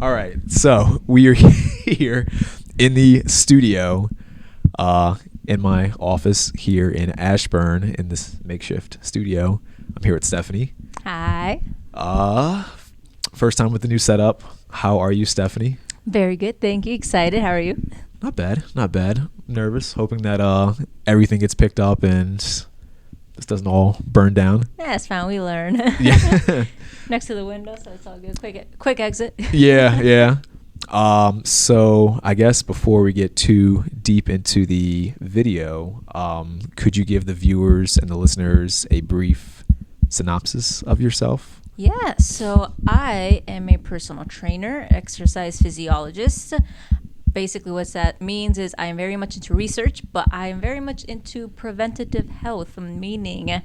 All right, so we are here in the studio, in my office here in Ashburn in this makeshift studio. I'm here with Stephanie. Hi. First time with the new setup. How are you, Stephanie? Very good, thank you. Excited. How are you? Not bad, not bad. Nervous, hoping that everything gets picked up and this doesn't all burn down. Yeah, it's fine. We learn. Yeah. Next to the window, so it's all good. Quick exit. Yeah. So I guess before we get too deep into the video, could you give the viewers and the listeners a brief synopsis of yourself? Yeah, so I am a personal trainer, exercise physiologist. Basically, what that means is I am very much into research, but I am very much into preventative health, meaning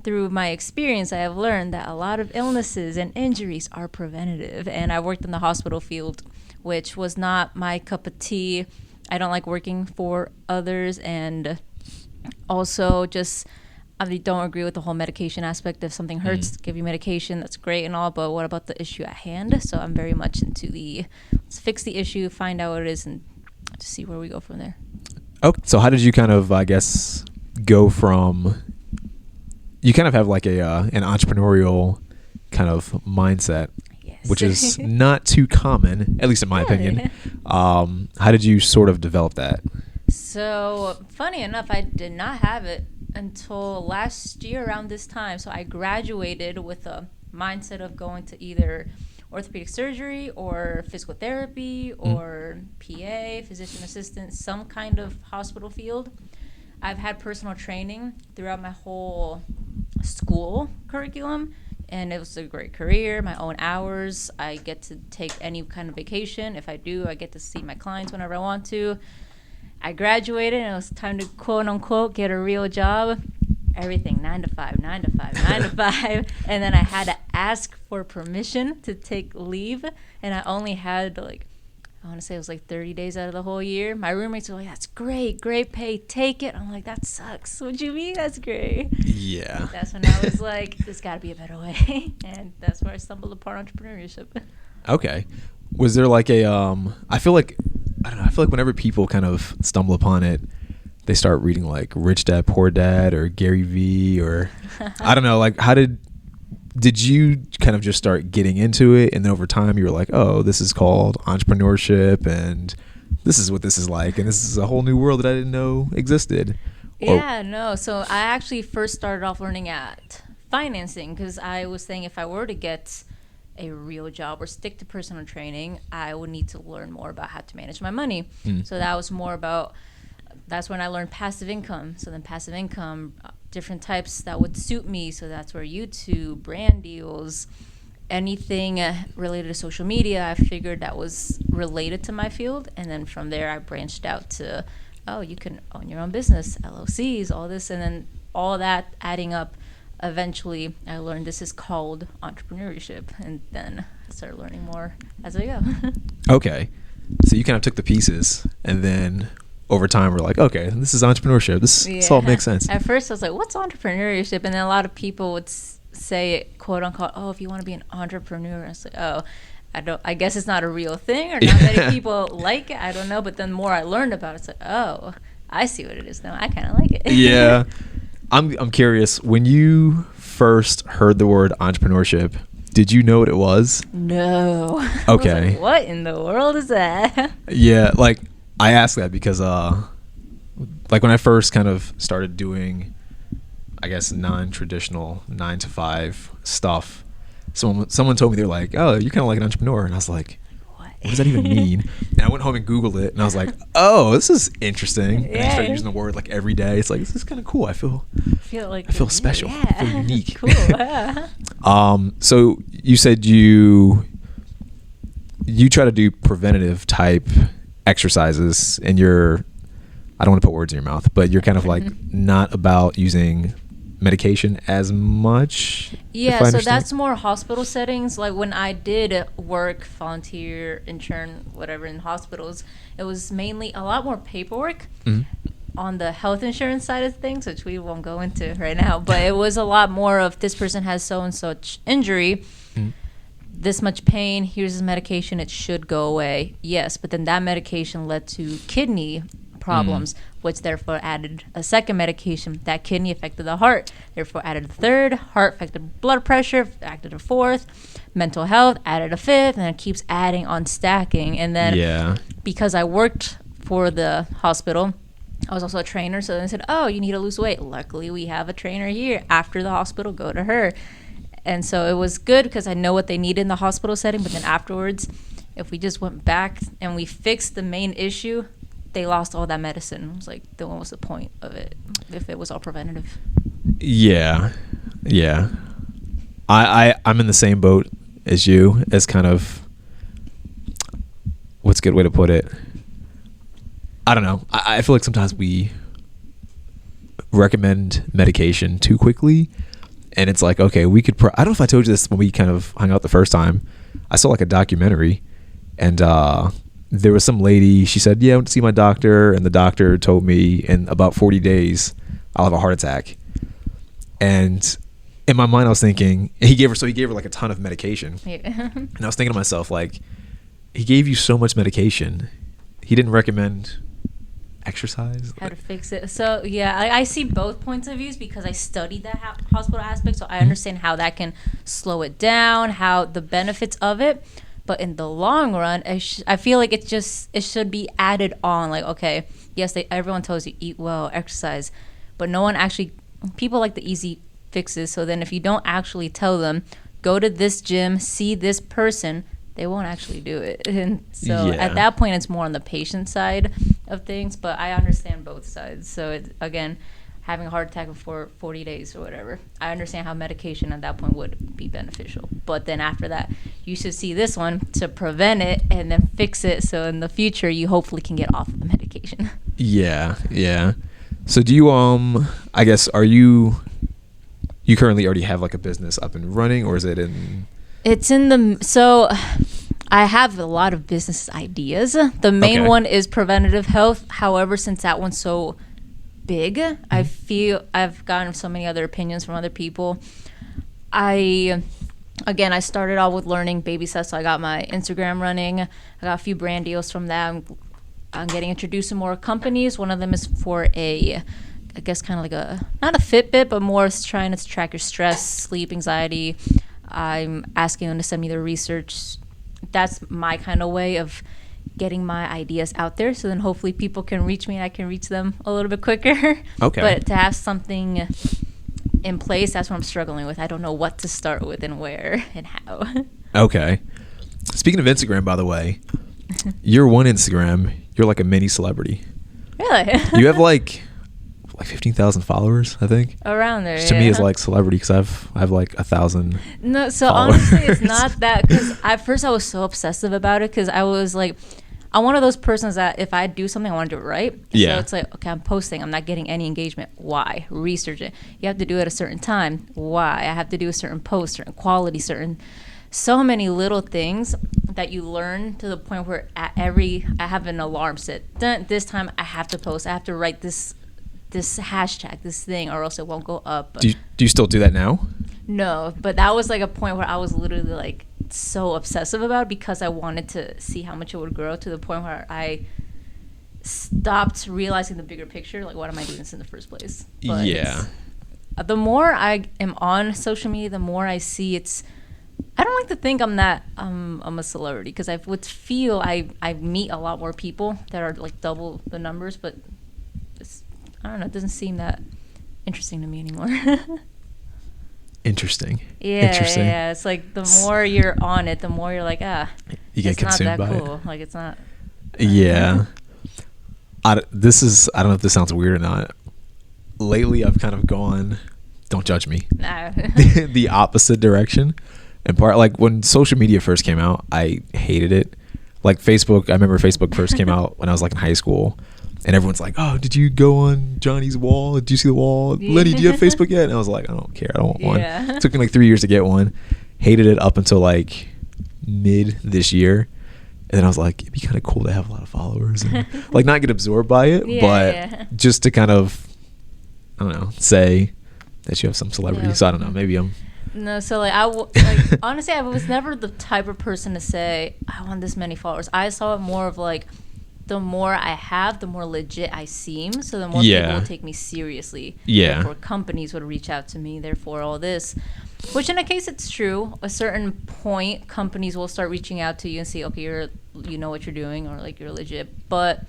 through my experience, I have learned that a lot of illnesses and injuries are preventative. And I worked in the hospital field, which was not my cup of tea. I don't like working for others, and also just I don't agree with the whole medication aspect. If something hurts, give you medication, that's great and all, but what about the issue at hand? So I'm very much into let's fix the issue, find out what it is, and just see where we go from there. Okay. So how did you kind of, I guess, go from, you kind of have like an entrepreneurial kind of mindset, Yes. which is not too common, at least in my opinion. How did you sort of develop that? So funny enough, I did not have it until last year around this time. So I graduated with a mindset of going to either orthopedic surgery or physical therapy or PA, physician assistant, some kind of hospital field. I've had personal training throughout my whole school curriculum, and it was a great career, my own hours. I get to take any kind of vacation. If I do, I get to see my clients whenever I want to. I graduated, and it was time to quote unquote get a real job. Everything 9 to 5, 9 to 5, 9 to 5. And then I had to ask for permission to take leave. And I only had I want to say it was 30 days out of the whole year. My roommates were like, that's great pay, take it. I'm like, that sucks. What do you mean that's great? Yeah. That's when I was like, there's got to be a better way. And that's where I stumbled upon entrepreneurship. Okay. Was there like I feel like whenever people kind of stumble upon it, they start reading like Rich Dad, Poor Dad or Gary Vee or I don't know, like how did you kind of just start getting into it, and then over time you were like, oh, this is called entrepreneurship and this is what this is like, and this is a whole new world that I didn't know existed? Yeah, no. So I actually first started off learning at financing because I was saying if I were to get a real job or stick to personal training, I would need to learn more about how to manage my money. So that was more about, that's when I learned passive income. So then passive income, different types that would suit me. So that's where YouTube, brand deals, anything related to social media, I figured that was related to my field. And then from there, I branched out to, you can own your own business, LLCs, all this. And then all that adding up, eventually I learned this is called entrepreneurship, and then I started learning more as I go. Okay. So you kind of took the pieces, and then over time we're like, okay, this is entrepreneurship. This all makes sense. At first I was like, what's entrepreneurship? And then a lot of people would say it, quote unquote, oh, if you want to be an entrepreneur. I was like, oh, I guess it's not a real thing, or not many people like it. I don't know. But then the more I learned about it, it's like, oh, I see what it is now. I kind of like it. Yeah. I'm curious, when you first heard the word entrepreneurship, did you know what it was? No. Okay. I was like, what in the world is that? Yeah, like I asked that because like when I first kind of started doing, I guess, non-traditional 9 to 5 stuff, someone told me, they're like, oh, you're kind of like an entrepreneur, and I was like, what does that even mean? And I went home and Googled it, and I was like, oh, this is interesting. And I started using the word like every day. It's like, this is kind of cool. I feel special. Yeah. I feel unique. Cool. So you said you try to do preventative type exercises, and I don't want to put words in your mouth, but you're kind of like not about using medication as much. Yeah, so that's more hospital settings. Like when I did work, volunteer, intern, whatever in hospitals, it was mainly a lot more paperwork on the health insurance side of things, which we won't go into right now. But it was a lot more of this person has so and such injury. this much pain, here's this medication, it should go away. Yes, but then that medication led to kidney problems, which therefore added a second medication. That kidney affected the heart, therefore added a third. Heart affected blood pressure, added a fourth. Mental health added a fifth, and it keeps adding on stacking. And then because I worked for the hospital, I was also a trainer, so then they said, oh, you need to lose weight. Luckily, we have a trainer here. After the hospital, go to her. And so it was good because I know what they need in the hospital setting, but then afterwards, if we just went back and we fixed the main issue, they lost all that medicine. It was like, then what was the point of it if it was all preventative? Yeah. I'm in the same boat as you, as kind of, what's a good way to put it? I don't know. I feel like sometimes we recommend medication too quickly, and it's like, okay, we could I don't know if I told you this when we kind of hung out the first time. I saw like a documentary, and there was some lady, she said, yeah, I went to see my doctor, and the doctor told me in about 40 days I'll have a heart attack. And in my mind I was thinking, he gave her like a ton of medication. And I was thinking to myself, like, he gave you so much medication, he didn't recommend exercise, how to fix it. So yeah, I see both points of views because I studied that hospital aspect, so I understand how that can slow it down, how the benefits of it. But in the long run, I feel like it should be added on. Like, okay, yes, everyone tells you eat well, exercise, but no one actually, people like the easy fixes. So then if you don't actually tell them, go to this gym, see this person, they won't actually do it. And so at that point, it's more on the patient side of things, but I understand both sides. So again, having a heart attack before 40 days or whatever, I understand how medication at that point would be beneficial. But then after that, you should see this one to prevent it and then fix it. So in the future, you hopefully can get off of the medication. Yeah. So do you, I guess, are you currently already have like a business up and running, or is it in? It's in the, so I have a lot of business ideas. The main one is preventative health. However, since that one's so big, I feel I've gotten so many other opinions from other people. I started out with learning baby steps, so I got my Instagram running. I got a few brand deals from that. I'm getting introduced to more companies. One of them is for I guess kind of like not a Fitbit, but more trying to track your stress, sleep, anxiety. I'm asking them to send me the research. That's my kind of way of getting my ideas out there, so then hopefully people can reach me and I can reach them a little bit quicker. Okay. But to have something in place, that's what I'm struggling with. I don't know what to start with and where and how. Okay. Speaking of Instagram, by the way, you're one Instagram, you're like a mini celebrity. Really? You have like 15,000 followers, I think. Around there, which to me is like celebrity, because I have like 1,000. No, so followers. Honestly, it's not that, because at first I was so obsessive about it, because I was like, I'm one of those persons that if I do something, I want to do it right. Yeah. So it's like, okay, I'm posting, I'm not getting any engagement. Why? Research it. You have to do it at a certain time. Why? I have to do a certain post, certain quality, so many little things that you learn to the point where I have an alarm set. This time I have to post. I have to write this hashtag, this thing, or else it won't go up. Do you still do that now? No, but that was like a point where I was literally like so obsessive about it, because I wanted to see how much it would grow, to the point where I stopped realizing the bigger picture. Like, what am I doing this in the first place? But the more I am on social media, the more I see I don't like to think I'm a celebrity, because I would feel I meet a lot more people that are like double the numbers, but I don't know, it doesn't seem that interesting to me anymore. Interesting. Yeah. It's like the more you're on it, the more you're like, you get consumed by it. It's not that cool. Like, it's not. Yeah. I don't know if this sounds weird or not. Lately, I've kind of gone, don't judge me, the opposite direction. And like when social media first came out, I hated it. Like Facebook, I remember Facebook first came out when I was like in high school. And everyone's like, oh, did you go on Johnny's wall? Did you see the wall? Yeah. Lenny, do you have Facebook yet? And I was like, I don't care. I don't want one. It took me like 3 years to get one. Hated it up until like mid this year. And then I was like, it'd be kind of cool to have a lot of followers and like not get absorbed by it, but just to kind of, I don't know, say that you have some celebrity. So I don't know, maybe I'm No, so like honestly, I was never the type of person to say I want this many followers. I saw it more of like the more I have, the more legit I seem. So the more people will take me seriously. Yeah. Therefore, companies would reach out to me. Therefore, all this, which in a case it's true. A certain point, companies will start reaching out to you and say, okay, you know what you're doing, or like you're legit. But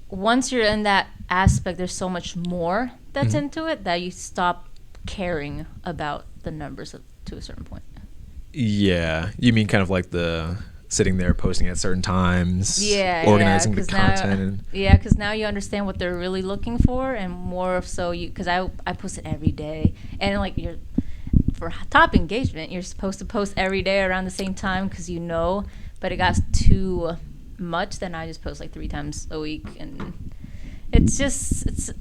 once you're in that aspect, there's so much more that's into it that you stop caring about the numbers to a certain point. Yeah, you mean kind of like the sitting there posting at certain times, organizing the content. Because now you understand what they're really looking for, and more so because I post it every day, and like for top engagement, you're supposed to post every day around the same time because but it got too much, then I just post like 3 times a week, and it's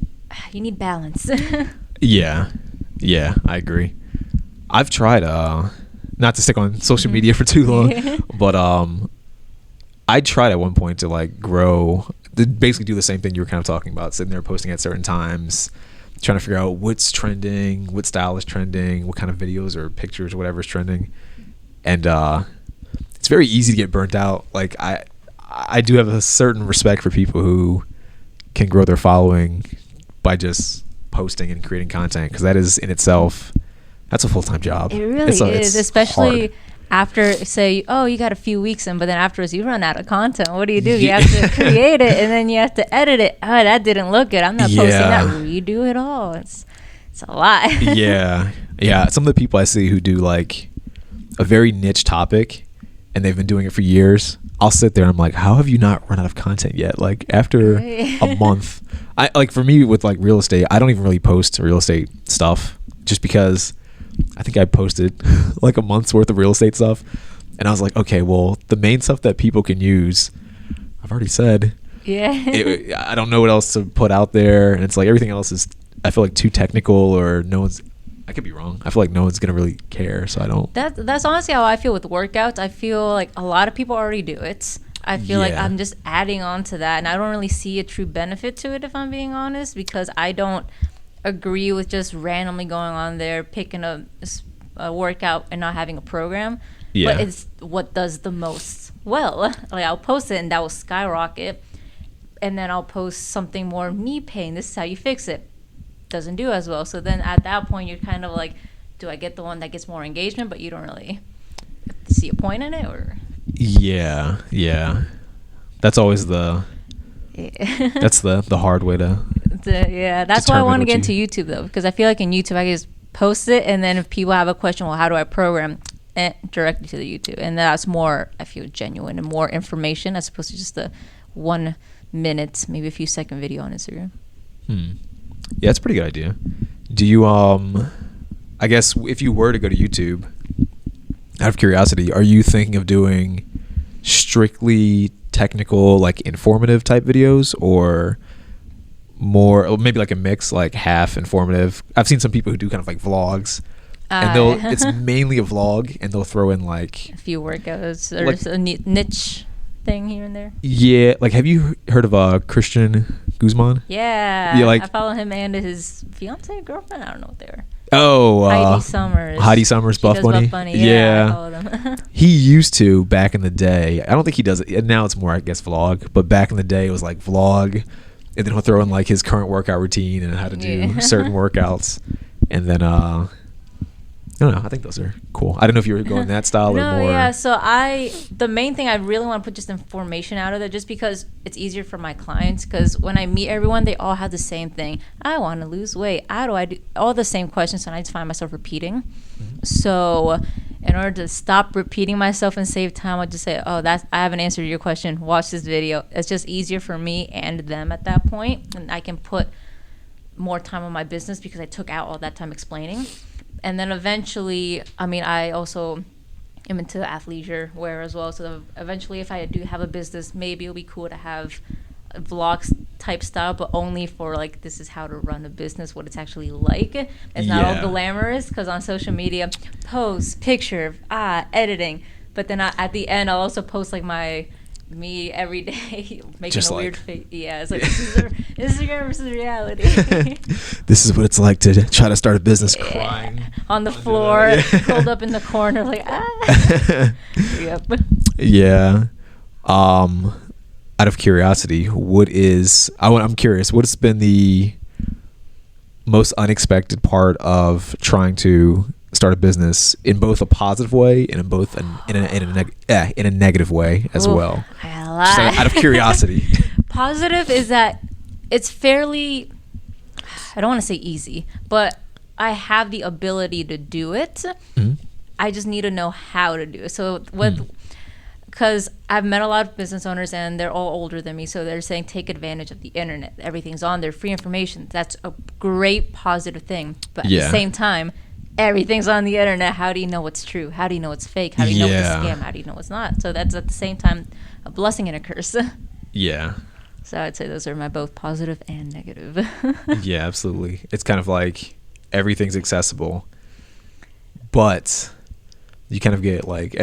you need balance. Yeah, I agree. I've tried not to stick on social media for too long, but I tried at one point to like basically do the same thing you were kind of talking about, sitting there posting at certain times, trying to figure out what's trending, what style is trending, what kind of videos or pictures or whatever is trending. And it's very easy to get burnt out. Like I do have a certain respect for people who can grow their following by just posting and creating content, because that is in itself, that's a full-time job. It really is, especially hard. After, say, you got a few weeks in, but then afterwards you run out of content. What do? You have to create it, and then you have to edit it. Oh, that didn't look good. I'm not posting that. Redo it all. It's a lot. Yeah. Some of the people I see who do like a very niche topic, and they've been doing it for years, I'll sit there and I'm like, how have you not run out of content yet? Like after a month, for me with like real estate, I don't even really post real estate stuff, just because I think I posted like a month's worth of real estate stuff, and I was like, okay, well, the main stuff that people can use, I've already said. I don't know what else to put out there, and it's like everything else is, I feel like, too technical, or I could be wrong. I feel like no one's gonna really care, so I don't. That's honestly how I feel with workouts. I feel like a lot of people already do it. I feel like I'm just adding on to that, and I don't really see a true benefit to it, if I'm being honest, because I don't agree with just randomly going on there, picking a workout and not having a program. But it's what does the most well. Like I'll post it and that will skyrocket, and then I'll post something more knee pain. This is how you fix it. Doesn't do as well. So then at that point you're kind of like, do I get the one that gets more engagement, but you don't really see a point in it, or? That's always that's the hard way to that's why I want to get into YouTube though, because I feel like in YouTube I can just post it, and then if people have a question, well, how do I program it, directly to the YouTube, and that's more, I feel, genuine and more information as opposed to just the 1 minute, maybe a few second video on Instagram. Yeah, it's a pretty good idea. Do you I guess if you were to go to YouTube, out of curiosity, are you thinking of doing strictly technical, like informative type videos, or more, or maybe like a mix, like half informative? I've seen some people who do kind of like vlogs, and it's mainly a vlog, and they'll throw in like a few workouts or like, a niche thing here and there. Yeah, like have you heard of Christian Guzman? Yeah, I follow him and his fiance, girlfriend, I don't know what they were. Heidi Summers, Buff Bunny. Yeah. I follow them. He used to back in the day. I don't think he does it now. It's more, I guess, vlog. But back in the day, it was like vlog, and then he'll throw in like his current workout routine and how to do certain workouts, and then I don't know. I think those are cool. I don't know if you were going that style or more. Yeah. So the main thing I really want to put just information out of there, just because it's easier for my clients. Because when I meet everyone, they all have the same thing. I want to lose weight. How do I do all the same questions? And I just find myself repeating. Mm-hmm. So in order to stop repeating myself and save time, I just say, I haven't answered your question. Watch this video. It's just easier for me and them at that point, and I can put more time on my business because I took out all that time explaining. And then eventually, I also am into athleisure wear as well. So eventually, if I do have a business, maybe it'll be cool to have a vlogs type style, but only for like, this is how to run a business, what it's actually like. It's not all glamorous, because on social media, post, picture, editing. But then at the end, I'll also post like my me every day making Just a like- weird face. Yeah, it's like this is Instagram versus reality. This is what it's like to try to start a business, crying On the under floor, that. Yeah. curled up in the corner, like ah. Yep. Yeah. Out of curiosity, I'm curious, what's been the most unexpected part of trying to start a business in both a positive way and in a negative way as Ooh, well? I got a Just lot. out of curiosity. Positive is that it's fairly, I don't want to say easy, but I have the ability to do it. Mhm. I just need to know how to do it. So because I've met a lot of business owners and they're all older than me, so they're saying take advantage of the internet. Everything's on there, free information. That's a great positive thing. But at the same time, everything's on the internet. How do you know what's true? How do you know what's fake? How do you know what's a scam? How do you know what's not? So that's at the same time a blessing and a curse. Yeah. So I'd say those are my both positive and negative. Yeah, absolutely. It's kind of like everything's accessible, but you kind of get like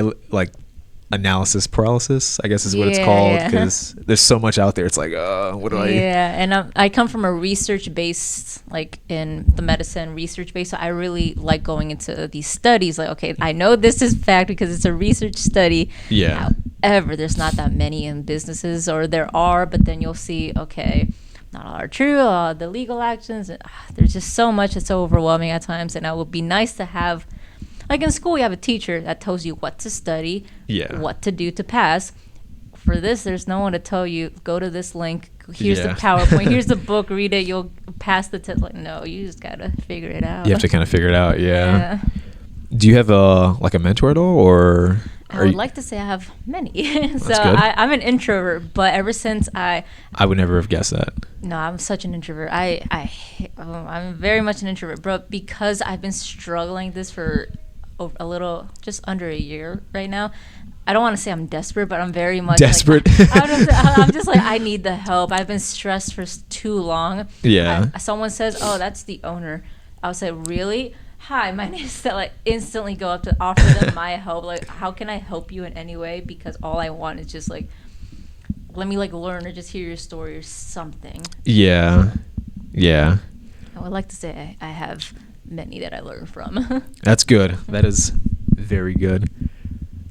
analysis paralysis, I guess is what it's called, because there's so much out there. It's like, what do I? Yeah, and I come from a research-based, like in the medicine research-based, so I really like going into these studies. Like, okay, I know this is fact because it's a research study. Yeah. However, there's not that many in businesses, or there are, but then you'll see, okay, not all are true. The legal actions, there's just so much. It's so overwhelming at times, and it would be nice to have. Like in school, you have a teacher that tells you what to study, what to do to pass. For this, there's no one to tell you, go to this link, here's the PowerPoint, here's the book, read it, you'll pass the test. Like, no, you just got to figure it out. You have to kind of figure it out, Do you have a mentor at all, or? I would like to say I have many. So good. I'm an introvert, but ever since I would never have guessed that. No, I'm such an introvert. I'm very much an introvert, but because I've been struggling this for a little, just under a year right now. I don't want to say I'm desperate, but I'm very much desperate. I'm just like, I need the help. I've been stressed for too long. Yeah. Someone says, "Oh, that's the owner." I'll say, "Really? Hi, my name is." Like instantly go up to offer them my help. Like, how can I help you in any way? Because all I want is just like, let me like learn or just hear your story or something. Yeah. Yeah. I would like to say I have many that I learned from. That's good. That is very good.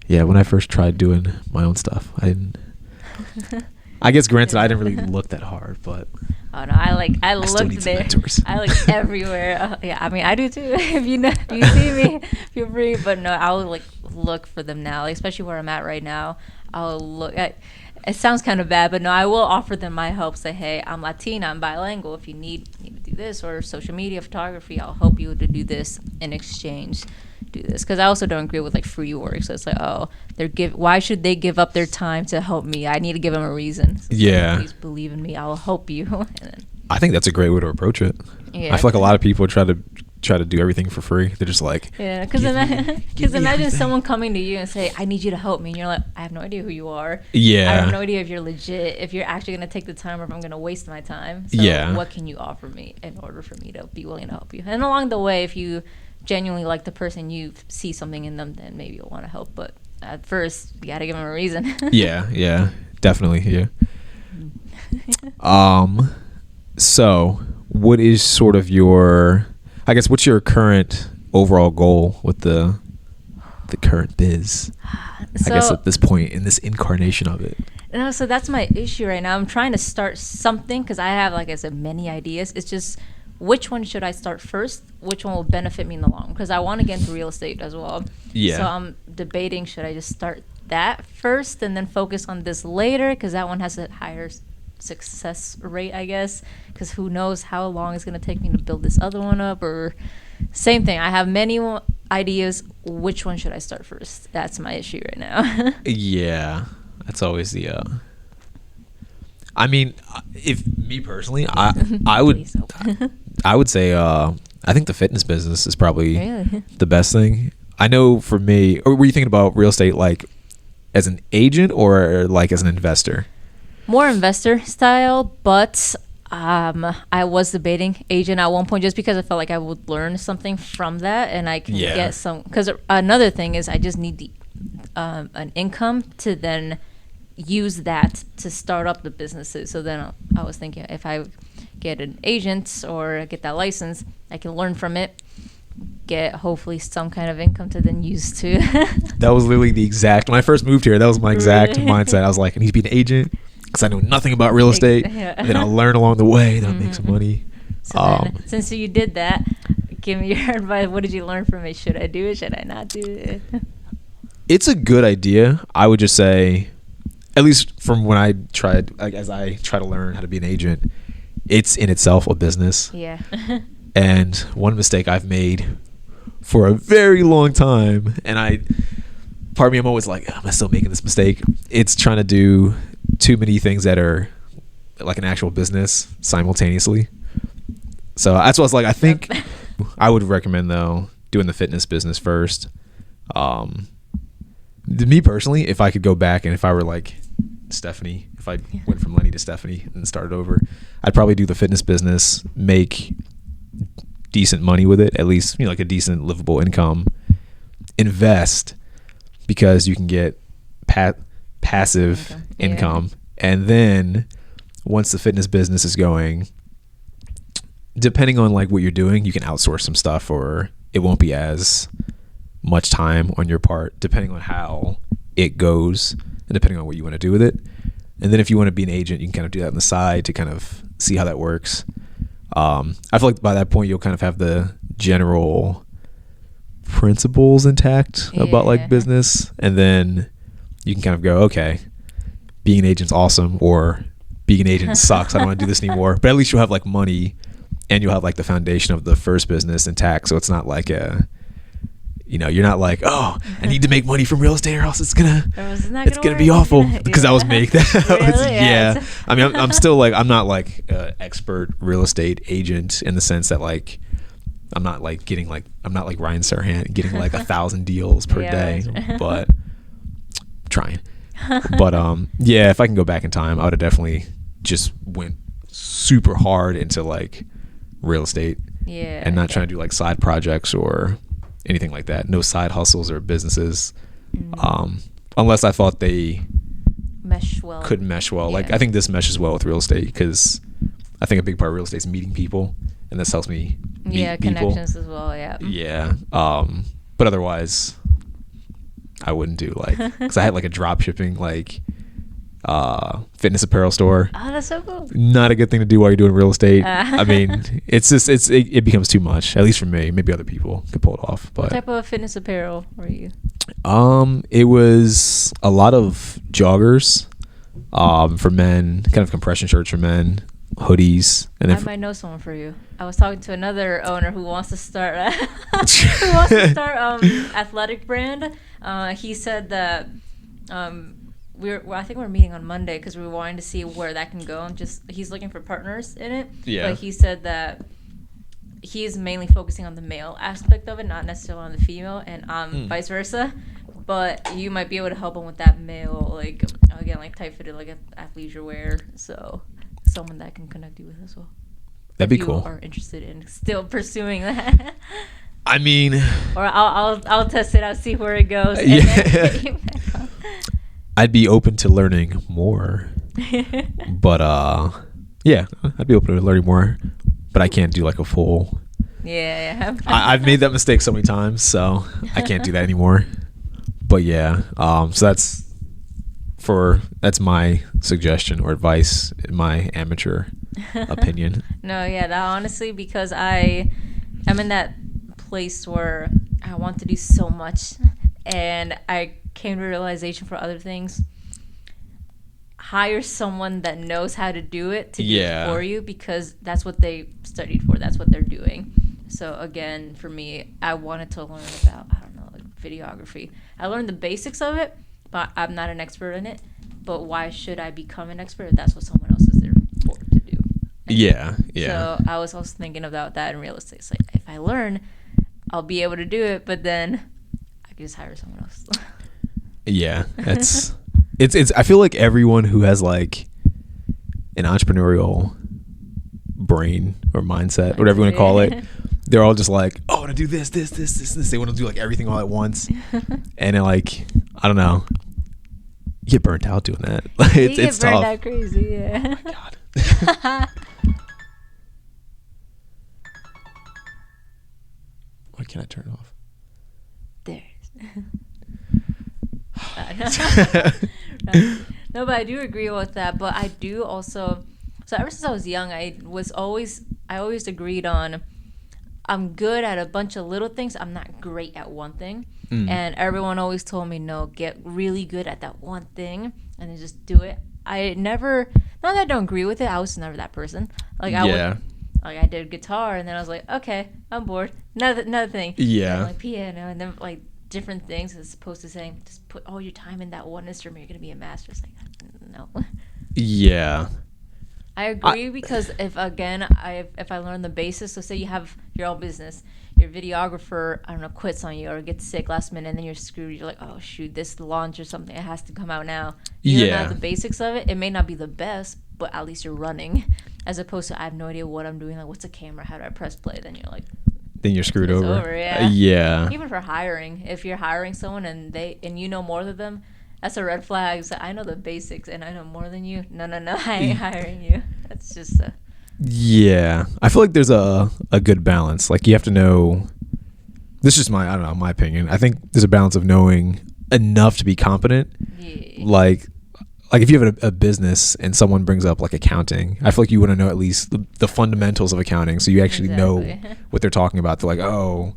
Yeah, when I first tried doing my own stuff, I guess granted I didn't really look that hard, but oh no, I looked there. Mentors. I looked everywhere. Yeah, I mean I do too. If you see me, feel free. But no, I'll like look for them now, like, especially where I'm at right now. I'll look at. It sounds kind of bad, but no, I will offer them my help. Say, hey, I'm Latina, I'm bilingual. If you need to do this, or social media, photography, I'll help you to do this in exchange. Do this, because I also don't agree with like free work. So it's like, oh, why should they give up their time to help me? I need to give them a reason. So please believe in me. I'll help you. And then, I think that's a great way to approach it. Yeah, I feel like a lot of people try to do everything for free. They're just like, because imagine someone coming to you and say, I need you to help me, and you're like, I have no idea who you are. I have no idea if you're legit, if you're actually going to take the time, or if I'm going to waste my time. So what can you offer me in order for me to be willing to help you? And along the way, if you genuinely like the person, you see something in them, then maybe you'll want to help. But at first, you got to give them a reason. yeah, definitely, yeah. So what is sort of what's your current overall goal with the current biz? I guess at this point in this incarnation of it. No, so that's my issue right now. I'm trying to start something because I have, like I said, many ideas. It's just, which one should I start first? Which one will benefit me in the long run? Because I want to get into real estate as well. Yeah. So I'm debating, should I just start that first and then focus on this later? Because that one has a higher success rate, I guess. Because who knows how long it's going to take me to build this other one up? Or same thing. I have many ideas. Which one should I start first? That's my issue right now. Yeah. That's always the... I mean, if me personally, I would... I would say I think the fitness business is probably the best thing. I know for me, or were you thinking about real estate like as an agent or like as an investor? More investor style, but I was debating agent at one point just because I felt like I would learn something from that and I can get some. Because another thing is I just need an income to then use that to start up the businesses. So then I was thinking, if I get an agent or get that license, I can learn from it, get hopefully some kind of income to then use to. That was literally the exact, when I first moved here, that was my exact mindset. I was like, I need to be an agent because I know nothing about real estate. Yeah. And then I'll learn along the way, and I'll make some money. So then, since you did that, give me your advice. What did you learn from it? Should I do it? Should I not do it? It's a good idea. I would just say, at least from when I tried, like, as I try to learn how to be an agent, it's in itself a business. Yeah. And one mistake I've made for a very long time, and part of me, I'm always like, am I still making this mistake? It's trying to do too many things that are like an actual business simultaneously. So that's what I was like, I think I would recommend, though, doing the fitness business first. Me personally, if I could go back and if I were like Stephanie, if I went from Lenny to Stephanie and started over, I'd probably do the fitness business, make decent money with it, at least, you know, like a decent livable income, invest, because you can get passive income. And then once the fitness business is going, depending on like what you're doing, you can outsource some stuff, or it won't be as much time on your part, depending on how it goes and depending on what you want to do with it. And then if you want to be an agent, you can kind of do that on the side to kind of see how that works. I feel like by that point, you'll kind of have the general principles intact about like business. And then you can kind of go, okay, being an agent's awesome, or being an agent sucks. I don't want to do this anymore. But at least you'll have like money, and you'll have like the foundation of the first business intact. So it's not like you're not like, oh, I need to make money from real estate or else it's gonna be awful, because that was me. Yeah. I mean, I'm still like, I'm not like an expert real estate agent in the sense that like, I'm not like Ryan Serhant getting like 1,000 deals per day, but trying. But if I can go back in time, I would have definitely just went super hard into like real estate, and not trying to do like side projects or anything like that. No side hustles or businesses, unless I thought they could mesh well. Like I think this meshes well with real estate, because I think a big part of real estate is meeting people, and this helps me meet people. Connections as well. But otherwise I wouldn't do like, because I had like a drop shipping like fitness apparel store. Oh, that's so cool. Not a good thing to do while you're doing real estate. I mean, it becomes too much, at least for me. Maybe other people could pull it off. But what type of fitness apparel were you? It was a lot of joggers for men, kind of compression shirts for men, hoodies, and then I might know someone for you. I was talking to another owner who wants to start athletic brand. He said that I think we're meeting on Monday, because we were wanting to see where that can go, and he's looking for partners in it. But he said that he's mainly focusing on the male aspect of it, not necessarily on the female, and vice versa. But you might be able to help him with that male, like, again, like tight fitted, like athleisure wear. So someone that can connect you with as well. That'd be cool. If you are interested in still pursuing that. I mean, or I'll test it out, see where it goes. I'd be open to learning more, but I'd be open to learning more, but I can't do like a full. I've made that mistake so many times, so I can't do that anymore. But so that's my suggestion or advice, in my amateur opinion. No, that honestly, because I'm in that place where I want to do so much, and I came to realization for other things. Hire someone that knows how to do it to do it for you, because that's what they studied for. That's what they're doing. So again, for me, I wanted to learn about, like videography. I learned the basics of it, but I'm not an expert in it. But why should I become an expert if that's what someone else is there for to do? So I was also thinking about that in real estate. It's like, if I learn, I'll be able to do it, but then I can just hire someone else. It's I feel like everyone who has like an entrepreneurial brain or mindset, whatever you want to call it, they're all just like, oh, I want to do this. They want to do like everything all at once. And like, I don't know. get burnt out doing that. Like, You it's get burned tough. out crazy, yeah. Oh my God. Why can't I turn it off? There. Right. No, but I do agree with that. But I do also. So ever since I was young, I always agreed on, I'm good at a bunch of little things. I'm not great at one thing. And everyone always told me, no, get really good at that one thing and then just do it. I never, not that I don't agree with it, I was never that person. Like I did guitar and then I was like, okay, I'm bored. Another thing. Yeah. And like piano and then like different things as opposed to saying, just put all your time in that one instrument, you're going to be a master. It's like, no. Yeah. I agree because if I learn the basics, so say you have your own business, your videographer, I don't know, quits on you or gets sick last minute and then you're screwed. You're like, oh shoot, this launch or something, it has to come out now. You don't know the basics of it. It may not be the best, but at least you're running. As opposed to I have no idea what I'm doing. Like, what's a camera? How do I press play? Then you're like, then you're screwed over. Yeah. Even for hiring, if you're hiring someone and you know more than them, that's a red flag. So I know the basics and I know more than you. No, I ain't hiring you. That's just yeah. I feel like there's a good balance. Like, you have to know, this is my opinion. I think there's a balance of knowing enough to be competent. Yeah. Like if you have a business and someone brings up like accounting, I feel like you want to know at least the fundamentals of accounting, so you actually know what they're talking about. They're like, oh,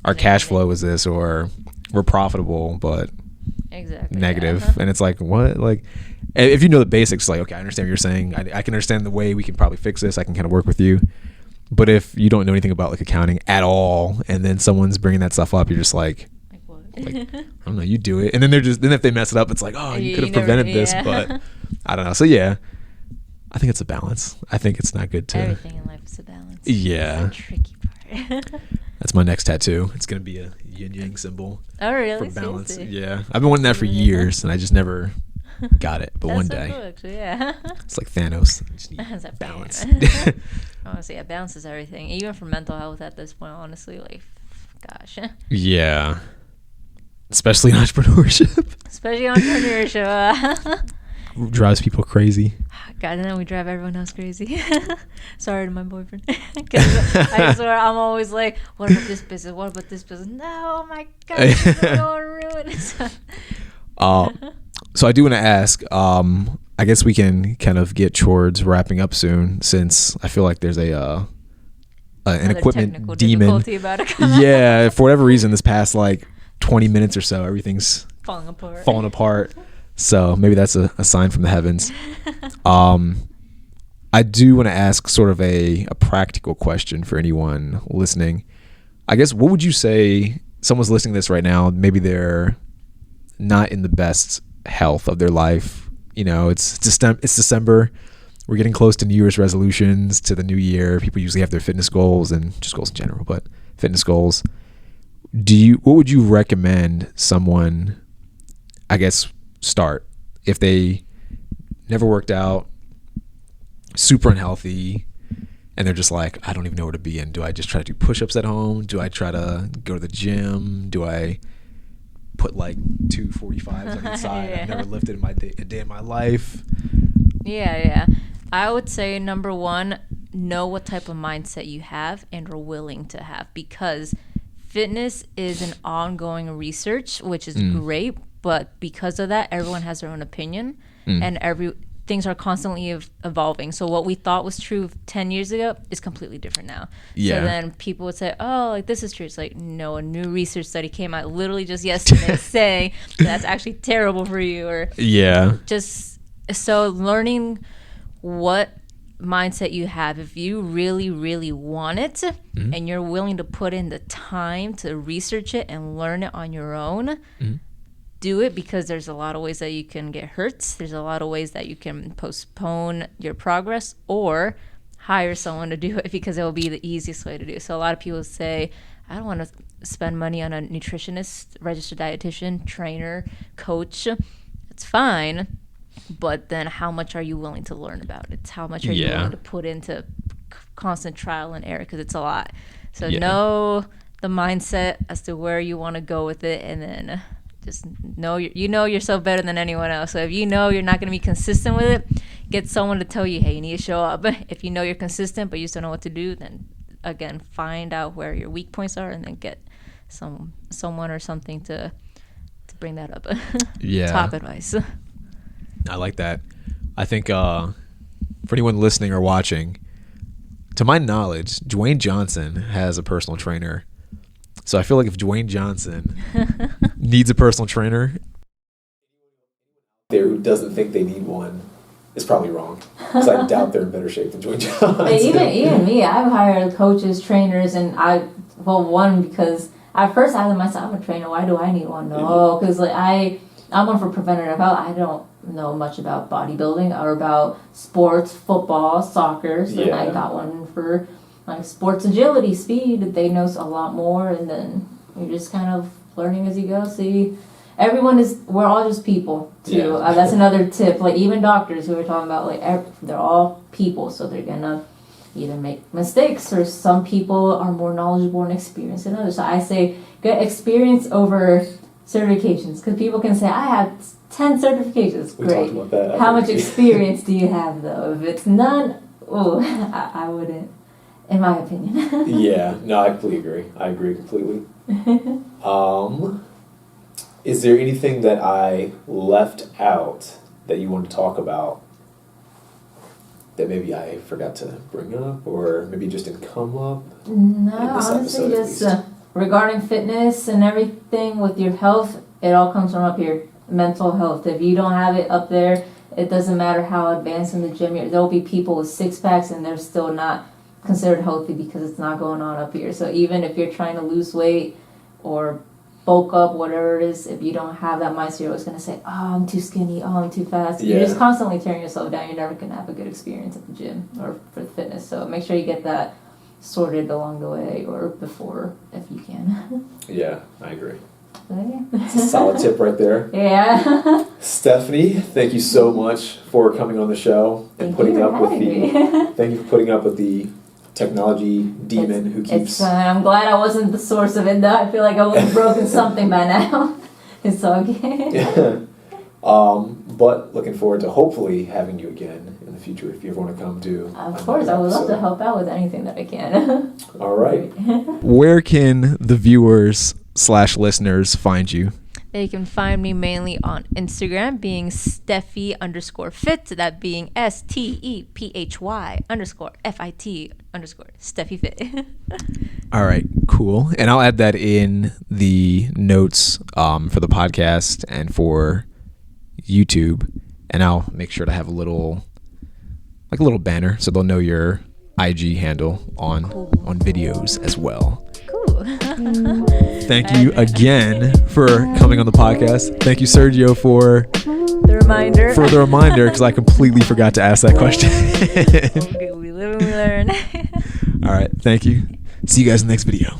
our cash flow is this, or we're profitable but negative. And it's like, what? Like, if you know the basics, like, okay, I understand what you're saying. I can understand the way we can probably fix this. I can kind of work with you. But if you don't know anything about like accounting at all, and then someone's bringing that stuff up, you're just like I don't know, you do it. And then if they mess it up, it's like, oh, you could have prevented this, but I don't know. So yeah, I think it's a balance. I think it's not good to. Everything in life is a balance. Yeah. That's the tricky part. That's my next tattoo. It's going to be a yin yang symbol. Oh, really? For balance. Seriously? Yeah. I've been wanting that for years and I just never got it. But one day. Cool, actually, yeah. It's like Thanos. I just need balance. Honestly, yeah, balance is everything. Even for mental health at this point, honestly, like, gosh. Yeah. Especially in entrepreneurship. Drives people crazy. God, and then we drive everyone else crazy. Sorry to my boyfriend. Because I swear I'm always like, what about this business? What about this business? No, oh my God, this is going to ruin it. So I do want to ask, I guess we can kind of get towards wrapping up soon, since I feel like there's an equipment demon. Yeah, for whatever reason, this past like 20 minutes or so, everything's falling apart. So maybe that's a sign from the heavens. I do want to ask sort of a practical question for anyone listening. I guess, what would you say, someone's listening to this right now, maybe they're not in the best health of their life. You know, it's December. We're getting close to New Year's resolutions, to the new year. People usually have their fitness goals and just goals in general, but fitness goals. What would you recommend someone, I guess, start if they never worked out, super unhealthy, and they're just like, I don't even know where to begin. Do I just try to do push-ups at home? Do I try to go to the gym? Do I put like 245s on the side? I've never lifted a day in my life. Yeah. I would say, number one, know what type of mindset you have and are willing to have, because fitness is an ongoing research, which is great, but because of that, everyone has their own opinion, and things are constantly evolving. So what we thought was true 10 years ago is completely different now. Yeah. So then people would say, oh, like, this is true. It's like, no, a new research study came out literally just yesterday saying that's actually terrible for you. Or just so learning what mindset you have, if you really, really want it, and you're willing to put in the time to research it and learn it on your own, do it, because there's a lot of ways that you can get hurt. There's a lot of ways that you can postpone your progress, or hire someone to do it, because it will be the easiest way to do it. So a lot of people say, I don't want to spend money on a nutritionist, registered dietitian, trainer, coach. It's fine, but then how much are you willing to learn about it? How much are you willing to put into constant trial and error, because it's a lot. So know the mindset as to where you want to go with it, and then just know you know yourself better than anyone else. So if you know you're not going to be consistent with it, get someone to tell you, hey, you need to show up. If you know you're consistent but you just don't know what to do, then again, find out where your weak points are and then get someone or something to bring that up. Yeah. Top advice. I like that. I think for anyone listening or watching, to my knowledge, Dwayne Johnson has a personal trainer. So I feel like if Dwayne Johnson needs a personal trainer, there who doesn't think they need one is probably wrong. Because I doubt they're in better shape than Dwayne Johnson. But even me, I've hired coaches, trainers, and because at first I thought myself, I'm a trainer, why do I need one? No, because I'm one for preventative health. I don't know much about bodybuilding or about sports, football, soccer. So I got one for like sports agility, speed. They know a lot more, and then you're just kind of learning as you go. See, we're all just people too. Yeah. That's another tip. Like even doctors who we're talking about, they're all people, so they're gonna either make mistakes, or some people are more knowledgeable and experienced than others. So I say get experience over certifications, because people can say I have 10 certifications. We great. Talked about that. How much experience do you have though? If it's none, I wouldn't, in my opinion. Yeah, no, I completely agree. I agree completely. Is there anything that I left out that you want to talk about that maybe I forgot to bring up, or maybe just didn't come up? No, honestly, just regarding fitness and everything with your health, it all comes from up here. Mental health. If you don't have it up there, it doesn't matter how advanced in the gym there'll be people with six packs and they're still not considered healthy because it's not going on up here. So even if you're trying to lose weight or bulk up, whatever it is, if you don't have that mindset, you're always going to say, oh, I'm too skinny, oh, I'm too fast. Yeah. You're just constantly tearing yourself down. You're never going to have a good experience at the gym or for the fitness. So make sure you get that sorted along the way or before if you can. Yeah, I agree. Yeah. It's a solid tip right there. Yeah. Stephanie, thank you so much for coming on the show and Thank you for putting up with the technology demon who keeps. I'm glad I wasn't the source of it, though. I feel like I would have broken something by now. It's okay. Yeah. But looking forward to hopefully having you again in the future if you ever want to come to. Of course, I would love to help out with anything that I can. All right. Where can the viewers/listeners find you? They can find me mainly on Instagram, being Steffi_fit, that being STEPHY_FIT_ Steffi Fit. All right, cool. And I'll add that in the notes for the podcast and for YouTube, and I'll make sure to have a little banner so they'll know your IG handle on videos as well. Cool. Thank you again for coming on the podcast. Thank you, Sergio, for the reminder, because I completely forgot to ask that question. We live and we learn. All right, thank you. See you guys in the next video.